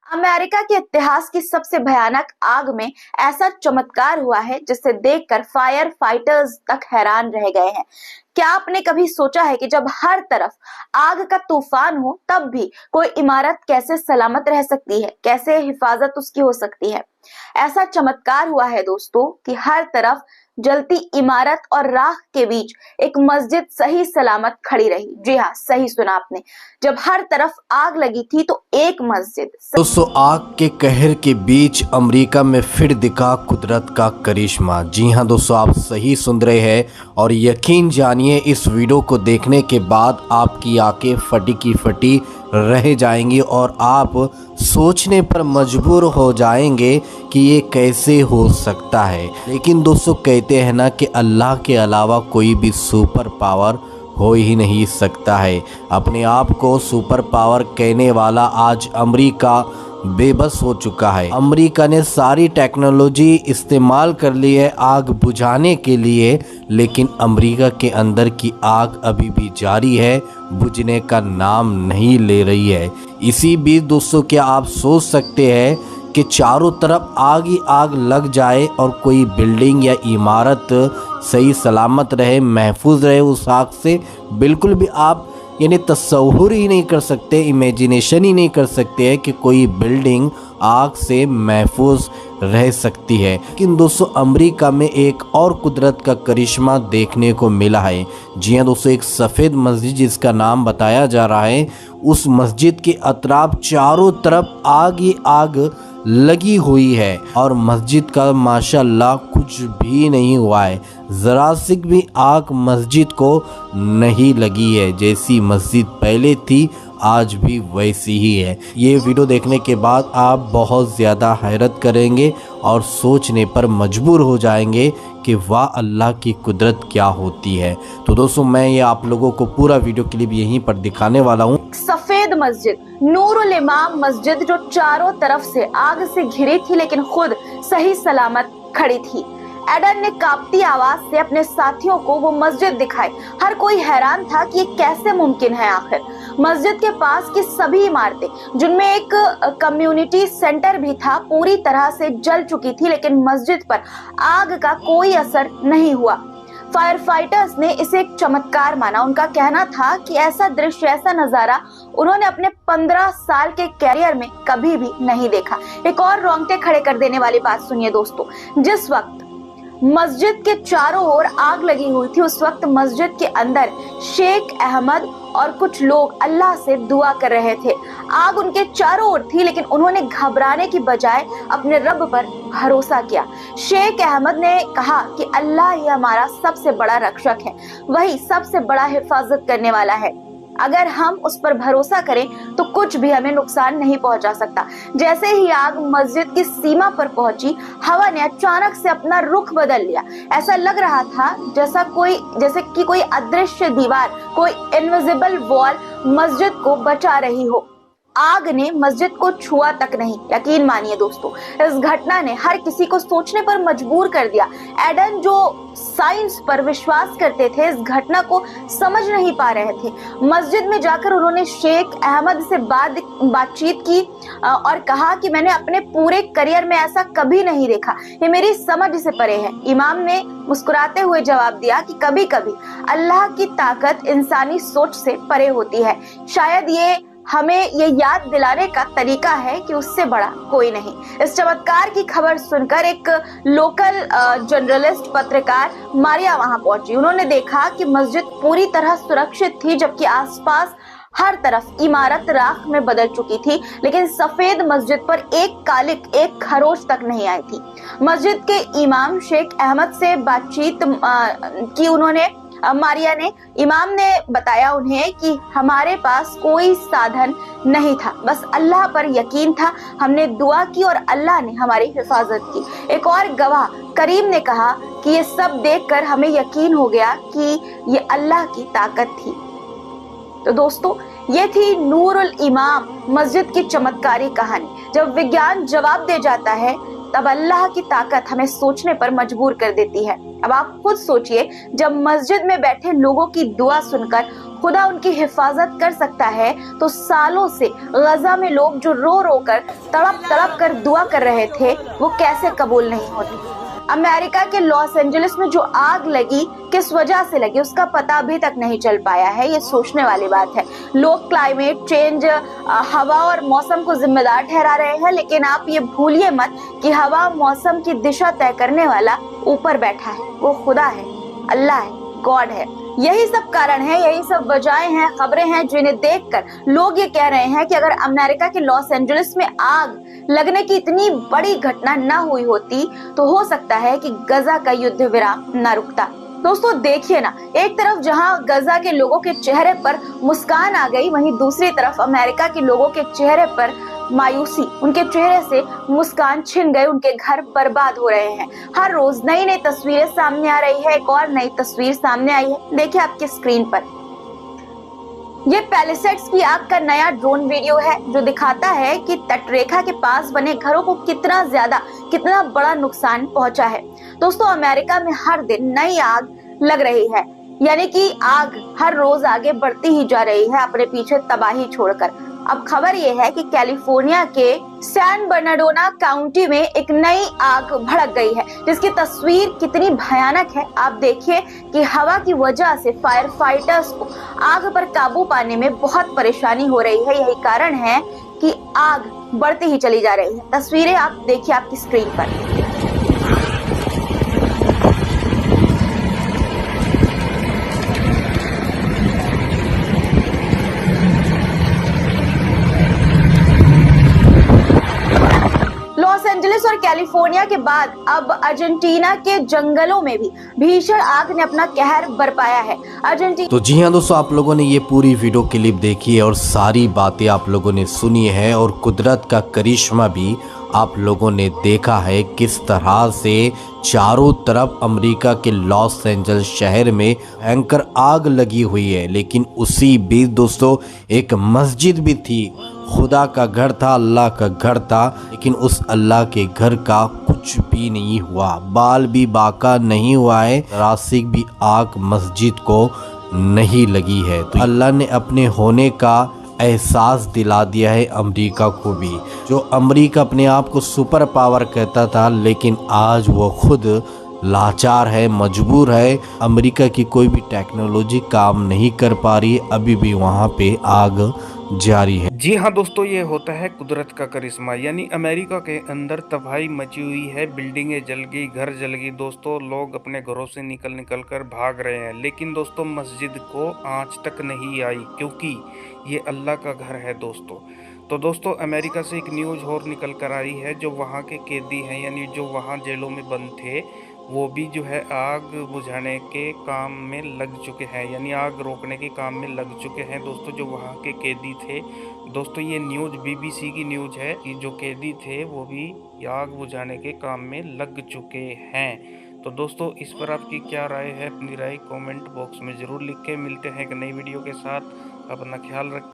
America के इतिहास की सबसे भयानक आग में ऐसा चमत्कार हुआ है जिसे देखकर फायर फाइटर्स तक हैरान रह गए हैं। क्या आपने कभी सोचा है कि जब हर तरफ आग का तूफान हो तब भी कोई इमारत कैसे सलामत रह सकती है, कैसे हिफाजत उसकी हो सकती है। ऐसा चमत्कार हुआ है दोस्तों कि हर तरफ जलती इमारत और राख के बीच एक मस्जिद सही सलामत खड़ी रही। जी हाँ, सही सुना आपने। जब हर तरफ आग लगी थी तो एक मस्जिद। दोस्तों, आग के कहर के बीच अमेरिका में फिर दिखा कुदरत का करिश्मा। जी हाँ दोस्तों, आप सही सुन रहे हैं और यकीन जानिए इस वीडियो को देखने के बाद आपकी आंखें फटी की फटी रह जाएंगी और आप सोचने पर मजबूर हो जाएंगे कि ये कैसे हो सकता है। लेकिन दोस्तों, कहते हैं ना कि अल्लाह के अलावा कोई भी सुपर पावर हो ही नहीं सकता है। अपने आप को सुपर पावर कहने वाला आज अमेरिका बेबस हो चुका है। अमेरिका ने सारी टेक्नोलॉजी इस्तेमाल कर ली है आग बुझाने के लिए, लेकिन अमेरिका के अंदर की आग अभी भी जारी है, बुझने का नाम नहीं ले रही है। इसी बीच दोस्तों, क्या आप सोच सकते हैं कि चारों तरफ आग ही आग लग जाए और कोई बिल्डिंग या इमारत सही सलामत रहे, महफूज रहे उस आग से? बिल्कुल भी आप यानी तस्वुर ही नहीं कर सकते, इमेजिनेशन ही नहीं कर सकते हैं कि कोई बिल्डिंग आग से महफूज रह सकती है। लेकिन दोस्तों, अमेरिका में एक और कुदरत का करिश्मा देखने को मिला है। जी हाँ दोस्तों, एक सफ़ेद मस्जिद जिसका नाम बताया जा रहा है, उस मस्जिद के अतराफ चारों तरफ आग ही आग लगी हुई है और मस्जिद का माशाल्लाह कुछ भी नहीं हुआ है। ज़रा सी भी आग मस्जिद को नहीं लगी है। जैसी मस्जिद पहले थी आज भी वैसी ही है। ये वीडियो देखने के बाद आप बहुत ज़्यादा हैरत करेंगे और सोचने पर मजबूर हो जाएंगे कि वाह अल्लाह की कुदरत क्या होती है। तो दोस्तों, मैं ये आप लोगों को पूरा वीडियो क्लिप यहीं पर दिखाने वाला हूँ। सफेद मस्जिद, नूरुल इमाम मस्जिद, जो चारों तरफ से आग से घिरी थी लेकिन खुद सही सलामत खड़ी थी। एडन ने कांपती आवाज से अपने साथियों को वो मस्जिद दिखाई। हर कोई हैरान था कि ये कैसे मुमकिन है। आखिर मस्जिद के पास की सभी इमारतें, जिनमें एक कम्युनिटी सेंटर भी था, पूरी तरह से जल चुकी थी, लेकिन मस्जिद पर आग का कोई असर नहीं हुआ। फायर फाइटर्स ने इसे एक चमत्कार माना। उनका कहना था कि ऐसा दृश्य, ऐसा नजारा उन्होंने अपने 15 साल के कैरियर में कभी भी नहीं देखा। एक और रोंगटे खड़े कर देने वाली बात सुनिए दोस्तों। जिस वक्त मस्जिद के चारों ओर आग लगी हुई थी, उस वक्त मस्जिद के अंदर शेख अहमद और कुछ लोग अल्लाह से दुआ कर रहे थे। आग उनके चारों ओर थी, लेकिन उन्होंने घबराने की बजाय अपने रब पर भरोसा किया। शेख अहमद ने कहा कि अल्लाह ही हमारा सबसे बड़ा रक्षक है, वही सबसे बड़ा हिफाजत करने वाला है। अगर हम उस पर भरोसा करें तो कुछ भी हमें नुकसान नहीं पहुंचा सकता। जैसे ही आग मस्जिद की सीमा पर पहुंची, हवा ने अचानक से अपना रुख बदल लिया। ऐसा लग रहा था जैसे कि कोई अदृश्य दीवार, कोई इनविजिबल वॉल मस्जिद को बचा रही हो। आग ने मस्जिद को छुआ तक नहीं। यकीन मानिए दोस्तों, इस घटना ने हर किसी को सोचने पर मजबूर कर दिया। एडन, जो साइंस पर विश्वास करते थे, इस घटना को समझ नहीं पा रहे थे। मस्जिद में जाकर उन्होंने शेख अहमद से बातचीत की और कहा कि मैंने अपने पूरे करियर में ऐसा कभी नहीं देखा, ये मेरी समझ से परे है। इमाम ने मुस्कुराते हुए जवाब दिया कि कभी कभी अल्लाह की ताकत इंसानी सोच से परे होती है। शायद ये हमें ये याद दिलाने का तरीका है कि उससे बड़ा कोई नहीं। इस चमत्कार की खबर सुनकर एक लोकल जर्नलिस्ट पत्रकार मारिया वहां पहुंची। उन्होंने देखा कि मस्जिद पूरी तरह सुरक्षित थी, जबकि आसपास हर तरफ इमारत राख में बदल चुकी थी, लेकिन सफेद मस्जिद पर एक कालिक, एक खरोच तक नहीं आई थी। मस्जिद के इमाम शेख अहमद से बातचीत की उन्होंने मारिया ने। इमाम ने बताया उन्हें कि हमारे पास कोई साधन नहीं था, बस अल्लाह पर यकीन था। हमने दुआ की और अल्लाह ने हमारी हिफाजत की। एक और गवाह करीम ने कहा कि ये सब देखकर हमें यकीन हो गया कि ये अल्लाह की ताकत थी। तो दोस्तों, ये थी नूरुल इमाम मस्जिद की चमत्कारी कहानी। जब विज्ञान जवाब दे जाता है तब अल्लाह की ताकत हमें सोचने पर मजबूर कर देती है। अब आप खुद सोचिए, जब मस्जिद में बैठे लोगों की दुआ सुनकर खुदा उनकी हिफाजत कर सकता है, तो सालों से गजा में लोग जो रो रो कर तड़प तड़प कर दुआ कर रहे थे, वो कैसे कबूल नहीं होती। अमेरिका के लॉस एंजलिस में जो आग लगी, किस वजह से लगी, उसका पता अभी तक नहीं चल पाया है। ये सोचने वाली बात है। लोग क्लाइमेट चेंज, हवा और मौसम को जिम्मेदार ठहरा रहे हैं, लेकिन आप ये भूलिए मत कि हवा मौसम की दिशा तय करने वाला ऊपर बैठा है, वो खुदा है, अल्लाह है, गॉड है। यही सब कारण है, यही सब वजहें हैं, खबरें हैं जिन्हें देखकर लोग ये कह रहे हैं कि अगर अमेरिका के लॉस एंजलिस में आग लगने की इतनी बड़ी घटना ना हुई होती, तो हो सकता है कि गजा का युद्ध विराम न रुकता। दोस्तों देखिए ना, एक तरफ जहां गजा के लोगों के चेहरे पर मुस्कान आ गई, वहीं दूसरी तरफ अमेरिका के लोगों के चेहरे पर मायूसी, उनके चेहरे से मुस्कान छिन गए, उनके घर बर्बाद हो रहे हैं। हर रोज नई नई तस्वीरें सामने आ रही है। एक और नई तस्वीर सामने आई है, देखिए आपकी स्क्रीन पर। ये पैलिसेड्स की आग का नया ड्रोन वीडियो है, जो दिखाता है कि तटरेखा के पास बने घरों को कितना बड़ा नुकसान पहुंचा है। दोस्तों अमेरिका में हर दिन नई आग लग रही है, यानी कि आग हर रोज आगे बढ़ती ही जा रही है, अपने पीछे तबाही छोड़कर। अब खबर ये है कि कैलिफोर्निया के सैन बर्नार्डिनो काउंटी में एक नई आग भड़क गई है, जिसकी तस्वीर कितनी भयानक है। आप देखिए कि हवा की वजह से फायर फाइटर्स को आग पर काबू पाने में बहुत परेशानी हो रही है। यही कारण है कि आग बढ़ती ही चली जा रही है। तस्वीरें आप देखिए आपकी स्क्रीन पर। लॉस एंजलिस और कैलिफोर्निया के बाद अब अर्जेंटीना के जंगलों में भी भीषण आग ने अपना कहर बरपाया है। अर्जेंटीना तो जी हाँ दोस्तों, आप लोगों ने ये पूरी वीडियो क्लिप देखी है और सारी बातें आप लोगों ने सुनी है, और कुदरत का करिश्मा भी आप लोगों ने देखा है, किस तरह से चारों तरफ अमेरिका के लॉस एंजल्स शहर में भयंकर आग लगी हुई है। लेकिन उसी बीच दोस्तों एक मस्जिद भी थी, खुदा का घर था, अल्लाह का घर था, लेकिन उस अल्लाह के घर का कुछ भी नहीं हुआ, बाल भी बाका नहीं हुआ है, रासिक भी आग मस्जिद को नहीं लगी है। तो अल्लाह ने अपने होने का एहसास दिला दिया है अमेरिका को भी। जो अमेरिका अपने आप को सुपर पावर कहता था, लेकिन आज वो खुद लाचार है, मजबूर है। अमेरिका की कोई भी टेक्नोलॉजी काम नहीं कर पा रही, अभी भी वहाँ पे आग जारी है। जी हाँ दोस्तों, ये होता है कुदरत का करिश्मा। यानी अमेरिका के अंदर तबाही मची हुई है, बिल्डिंगें जल गई, घर जल गई दोस्तों, लोग अपने घरों से निकल कर भाग रहे हैं। लेकिन दोस्तों मस्जिद को आंच तक नहीं आई, क्योंकि ये अल्लाह का घर है दोस्तों। तो दोस्तों अमेरिका से एक न्यूज़ और निकल कर आई है, जो वहाँ के कैदी हैं, यानी जो वहाँ जेलों में बंद थे, वो भी जो है आग बुझाने के काम में लग चुके हैं, यानी आग रोकने के काम में लग चुके हैं दोस्तों, जो वहाँ के कैदी थे। दोस्तों ये न्यूज़ BBC की न्यूज़ है कि जो कैदी थे वो भी आग बुझाने के काम में लग चुके हैं। तो दोस्तों इस पर आपकी क्या राय है? अपनी राय कमेंट बॉक्स में ज़रूर लिख के मिलते हैं एक नई वीडियो के साथ। अपना ख्याल रखें।